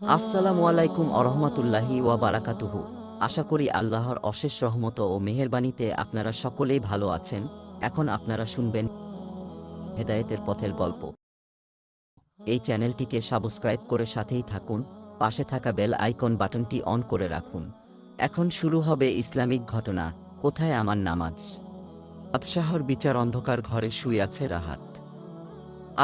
আসসালামু আলাইকুম আরহামাতুল্লাহি ওয়া বারাকাতুহু। আশা করি আল্লাহর অশেষ রহমত ও মেহেরবানিতে আপনারা সকলেই ভালো আছেন। এখন আপনারা শুনবেন হেদায়েতের পথের গল্প। এই চ্যানেলটিকে সাবস্ক্রাইব করে সাথেই থাকুন, পাশে থাকা বেল আইকন বাটনটি অন করে রাখুন। এখন শুরু হবে ইসলামিক ঘটনা, কোথায় আমার নামাজ। বাদশাহর বিচার অন্ধকার ঘরে শুয়ে আছে রাহাত।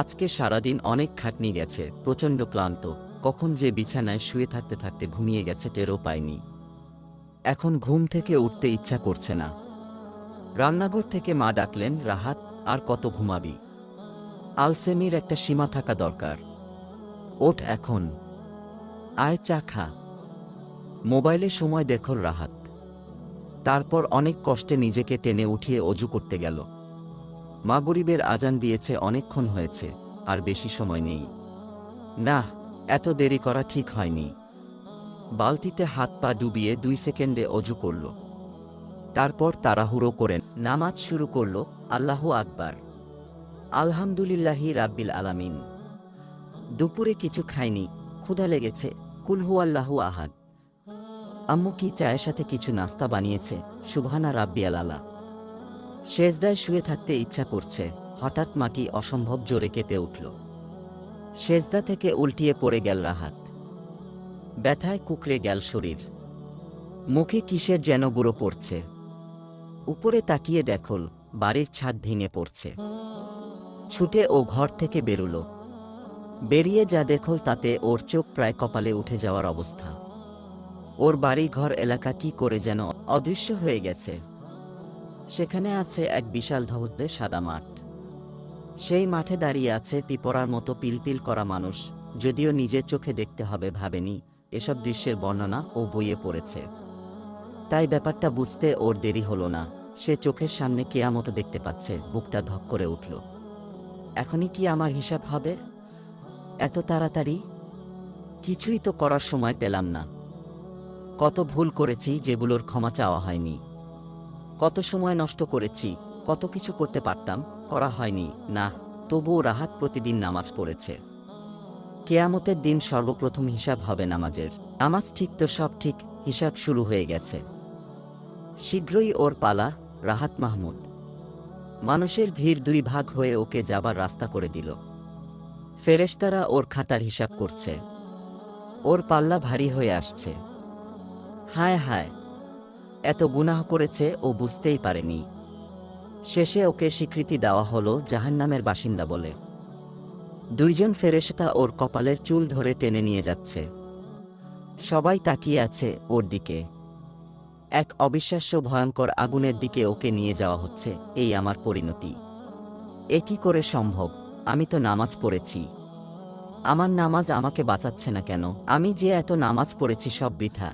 আজকে সারাদিন অনেক খাটনি গেছে, প্রচণ্ড ক্লান্ত। কখন যে বিছানায় শুয়ে থাকতে থাকতে ঘুমিয়ে গেছে টেরও পায়নি। এখন ঘুম থেকে উঠতে ইচ্ছা করছে না। রান্নাঘর থেকে মা ডাকলেন, রাহাত, আর কত ঘুমাবি? আলসেমির একটা সীমা থাকা দরকার। ওঠ এখন, আয় চা খা। মোবাইলে সময় দেখল রাহাত। তারপর অনেক কষ্টে নিজেকে টেনে উঠিয়ে অজু করতে গেল। মাগরিবের আজান দিয়েছে, অনেকক্ষণ হয়েছে, আর বেশি সময় নেই। না, এত দেরি করা ঠিক হয়নি। বালতিতে হাত পা ডুবিয়ে 2 সেকেন্ডে অজু করল। তারপর তাড়াহুড়ো করে নামাজ শুরু করল। আল্লাহু আকবার, আলহামদুলিল্লাহি রাব্বিল আলামিন। দুপুরে কিছু খায়নি, ক্ষুধা লেগেছে। কুল হুয়াল্লাহু আহাদ। আম্মু কি চায়ের সাথে কিছু নাস্তা বানিয়েছে? সুবহানা রাব্বিয়াল আলা। সেজদায় শুয়ে থাকতে ইচ্ছা করছে, হঠাৎ মাটি অসম্ভব জোরে কেঁপে উঠল। সেজদা থেকে উল্টিয়ে পড়ে গেল রাহাত। ব্যথায় কুঁকড়ে গেল শরীর। মুখে কিসের যেন গুঁড়ো পড়ছে। উপরে তাকিয়ে দেখল বাড়ির ছাদ ভেঙে পড়ছে। ছুটে ও ঘর থেকে বেরুল। বেরিয়ে যা দেখল তাতে ওর চোখ প্রায় কপালে উঠে যাওয়ার অবস্থা। ওর বাড়ি ঘর এলাকা কি করে যেন অদৃশ্য হয়ে গেছে। সেখানে আছে এক বিশাল ধবধবে সাদা মাঠ। সেই মাঠে দাঁড়িয়ে আছে পিঁপড়ার মতো পিলপিল করা মানুষ। যদিও নিজের চোখে দেখতে হবে ভাবেনি, এসব দৃশ্যের বর্ণনা ও বইয়ে পড়েছে। তাই ব্যাপারটা বুঝতে ওর দেরি হলো না। সে চোখের সামনে কেয়ামত দেখতে পাচ্ছে, বুকটা ধক করে উঠল। এখনই কি আমার হিসাব হবে? এত তাড়াতাড়ি? কিছুই তো করার সময় পেলাম না। কত ভুল করেছি যেগুলোর ক্ষমা চাওয়া হয়নি। কত সময় নষ্ট করেছি, কত কিছু করতে পারতাম, করা হয়নি। না, তবুও রাহাত প্রতিদিন নামাজ পড়েছে। কেয়ামতের দিন সর্বপ্রথম হিসাব হবে নামাজের। নামাজ ঠিক তো সব ঠিক, হিসাব শুরু হয়ে গেছে। শীঘ্রই ওর পালা। রাহাত মাহমুদ। মানুষের ভিড় 2 ভাগ হয়ে ওকে যাবার রাস্তা করে দিল। ফেরেশতারা ওর খাতার হিসাব করছে। ওর পাল্লা ভারী হয়ে আসছে। হায় হায়, এত গুনাহ করেছে ও বুঝতেই পারেনি। শেষে ওকে স্বীকৃতি দেওয়া হলো জাহান্নামের বাসিন্দা বলে। 2 জন ফেরেশতা ওর কপালের চুল ধরে টেনে নিয়ে যাচ্ছে। সবাই তাকিয়ে আছে ওর দিকে। এক অবিশ্বাস্য ভয়ঙ্কর আগুনের দিকে ওকে নিয়ে যাওয়া হচ্ছে। এই আমার পরিণতি? এ কি করে সম্ভব? আমি তো নামাজ পড়েছি। আমার নামাজ আমাকে বাঁচাচ্ছে না কেন? আমি যে এত নামাজ পড়েছি সব বৃথা।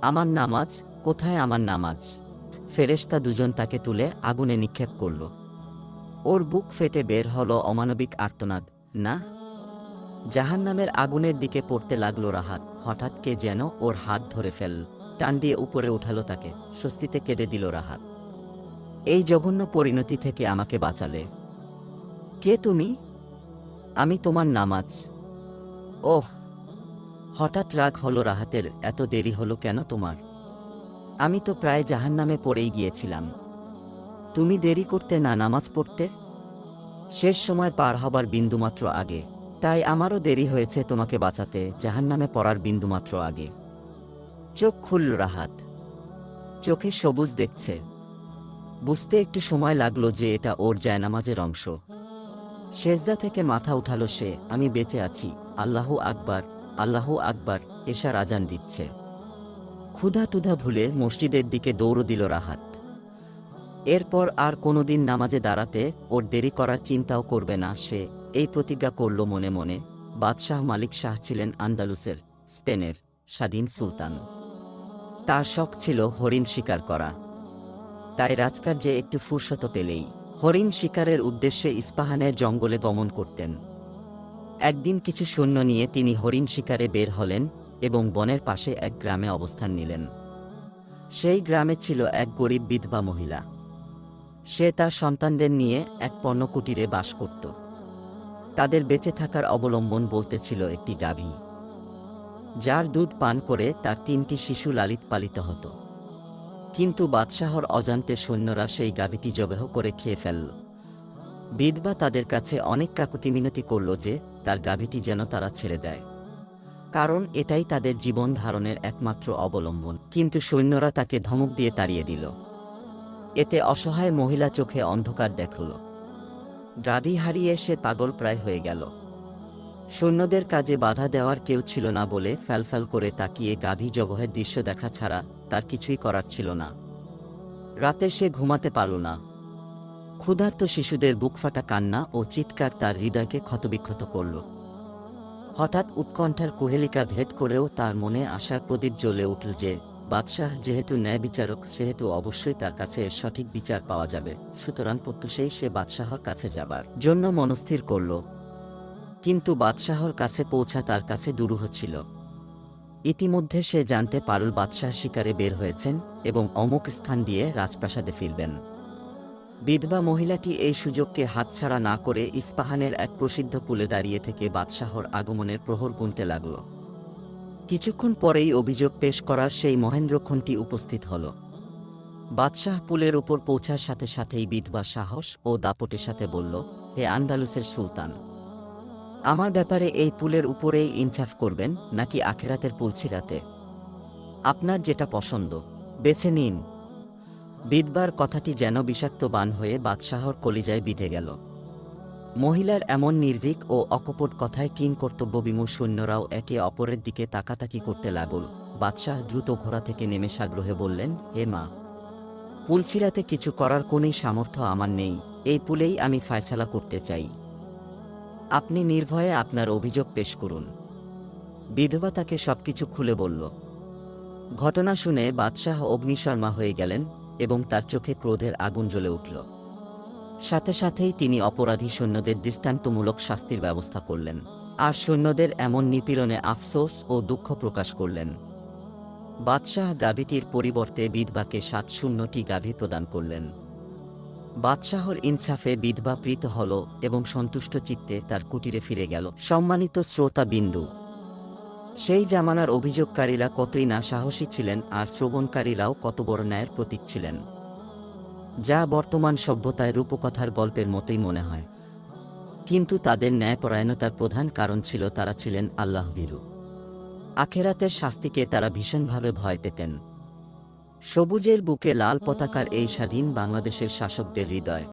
আমার নামাজ কোথায়? আমার নামাজ? ফেরেশতা 2 জন তাকে তুলে আগুনে নিক্ষেপ করল। ওর বুক ফেটে বের হলো অমানবিক আর্তনাদ। না! জাহান্নামের আগুনের দিকে পড়তে লাগলো রাহাত। হঠাৎ কে যেন ওর হাত ধরে ফেলল, টান দিয়ে উপরে উঠালো তাকে। স্বস্তিতে কেঁদে দিল রাহাত। এই জঘন্য পরিণতি থেকে আমাকে বাঁচালে। কে তুমি? আমি তোমার নামাজ। ওহ! হঠাৎ রাগ হলো রাহাতের। এত দেরি হলো কেন তোমার? আমি তো প্রায় জাহান্নামে পড়েই গিয়েছিলাম। তুমি দেরি করতে না নামাজ পড়তে? শেষ সময় পার হবার বিন্দুমাত্র আগে। তাই আমারও দেরি হয়েছে তোমাকে বাঁচাতে, জাহান্নামে পড়ার বিন্দুমাত্র আগে। চোখ খুলল রাহাত। চোখে সবুজ দেখছে। বুঝতে একটু সময় লাগলো যে এটা ওর জায়নামাজের অংশ। সেজদা থেকে মাথা উঠালো সে। আমি বেঁচে আছি। আল্লাহু আকবার, আল্লাহু আকবার। এশার আজান দিচ্ছে। ক্ষুধা টুধা ভুলে মসজিদের দিকে দৌড় দিল রাহাত। এরপর আর কোনোদিন নামাজে দাঁড়াতে ওর দেরি করার চিন্তাও করবে না সে, এই প্রতিজ্ঞা করল মনে মনে। বাদশাহ মালিক শাহ ছিলেন আন্দালুসের, স্পেনের স্বাধীন সুলতান। তার শখ ছিল হরিণ শিকার করা। তাই রাজকার্যে একটু ফুরসত পেলেই হরিণ শিকারের উদ্দেশ্যে ইস্পাহানের জঙ্গলে গমন করতেন। একদিন কিছু সৈন্য নিয়ে তিনি হরিণ শিকারে বের হলেন এবং বনের পাশে এক গ্রামে অবস্থান নিলেন। সেই গ্রামে ছিল এক গরিব বিধবা মহিলা। সে তার সন্তানদের নিয়ে এক পর্ণকুটিরে বাস করত। তাদের বেঁচে থাকার অবলম্বন বলতে ছিল একটি গাভী। যার দুধ পান করে তার 3টি শিশু লালিত পালিত হতো। কিন্তু বাদশাহর অজান্তে সৈন্যরা সেই গাভীটি জবেহ করে খেয়ে ফেলল। বিধবা তাদের কাছে অনেক কাকুতি মিনতি করল যে তার গাভীটি যেন তারা ছেড়ে দেয়, কারণ এটাই তাদের জীবন ধারণের একমাত্র অবলম্বন। কিন্তু সৈন্যরা তাকে ধমক দিয়ে তাড়িয়ে দিল। এতে অসহায় মহিলা চোখে অন্ধকার দেখল। গাভী হারিয়ে সে পাগল প্রায় হয়ে গেল। সৈন্যদের কাজে বাধা দেওয়ার কেউ ছিল না বলে ফ্যালফ্যাল করে তাকিয়ে গাভী জবহের দৃশ্য দেখা ছাড়া তার কিছুই করার ছিল না। রাতে সে ঘুমাতে পারল না। ক্ষুধার্ত শিশুদের বুকফাটা কান্না ও চিৎকার তার হৃদয়কে ক্ষতবিক্ষত করল। হঠাৎ উৎকণ্ঠার কুহেলিকা ভেদ করেও তার মনে আশার প্রদীপ জ্বলে উঠল যে বাদশাহ যেহেতু ন্যায় বিচারক, সেহেতু অবশ্যই তার কাছে এর সঠিক বিচার পাওয়া যাবে। সুতরাং প্রত্যুষেই সে বাদশাহর কাছে যাবার জন্য মনস্থির করল। কিন্তু বাদশাহর কাছে পৌঁছা তার কাছে দুরূহ ছিল। ইতিমধ্যে সে জানতে পারল বাদশাহ শিকারে বের হয়েছেন এবং অমুক স্থান দিয়ে রাজপ্রাসাদে ফিরবেন। বিধবা মহিলাটি এই সুযোগকে হাতছাড়া না করে ইস্পাহানের এক প্রসিদ্ধ পুলে দাঁড়িয়ে থেকে বাদশাহর আগমনের প্রহর গুনতে লাগল। কিছুক্ষণ পরেই অভিযোগ পেশ করার সেই মহেন্দ্রক্ষণটি উপস্থিত হল। বাদশাহ পুলের উপর পৌঁছার সাথে সাথেই বিধবা সাহস ও দাপটের সাথে বলল, হে আন্দালুসের সুলতান, আমার ব্যাপারে এই পুলের উপরেই ইনসাফ করবেন নাকি আখেরাতের পুলছিরাতে? আপনার যেটা পছন্দ বেছে নিন। বিধবার কথাটি যেন বিষাক্ত বাণ হয়ে বাদশাহর কলিজায় বিঁধে গেল। মহিলার এমন নির্ভীক ও অকপট কথায় কিংকর্তব্যবিমূঢ় সৈন্যরাও একে অপরের দিকে তাকাতাকি করতে লাগল। বাদশাহ দ্রুত ঘোড়া থেকে নেমে সাগ্রহে বললেন, হে মা, পুলছিরাতে কিছু করার কোনই সামর্থ্য আমার নেই। এই পুলেই আমি ফায়সালা করতে চাই। আপনি নির্ভয়ে আপনার অভিযোগ পেশ করুন। বিধবা তাকে সবকিছু খুলে বলল। ঘটনা শুনে বাদশাহ অগ্নিশর্মা হয়ে গেলেন এবং তার চোখে ক্রোধের আগুন জ্বলে উঠল। সাথে সাথেই তিনি অপরাধী সৈন্যদের দৃষ্টান্তমূলক শাস্তির ব্যবস্থা করলেন, আর সৈন্যদের এমন নিপীড়নে আফসোস ও দুঃখ প্রকাশ করলেন। বাদশাহ গাভীটির পরিবর্তে বিধবাকে 7-0টি গাভী প্রদান করলেন। বাদশাহর ইনসাফে বিধবা প্রীত হল এবং সন্তুষ্ট চিত্তে তার কুটিরে ফিরে গেল। সম্মানিত শ্রোতা বিন্দু, সেই জামানার অভিযোগকারীরা কতই না সাহসী ছিলেন, আর শ্রবণকারীরাও কত বড় ন্যায়ের প্রতীক ছিলেন, যা বর্তমান সভ্যতায় রূপকথার গল্পের মতোই মনে হয়। কিন্তু তাদের ন্যায়পরায়ণতার প্রধান কারণ ছিল তারা ছিলেন আল্লাহভীরু। আখেরাতের শাস্তিকে তারা ভীষণভাবে ভয় পেতেন। সবুজের বুকে লাল পতাকার এই স্বাধীন বাংলাদেশের শাসকদের হৃদয়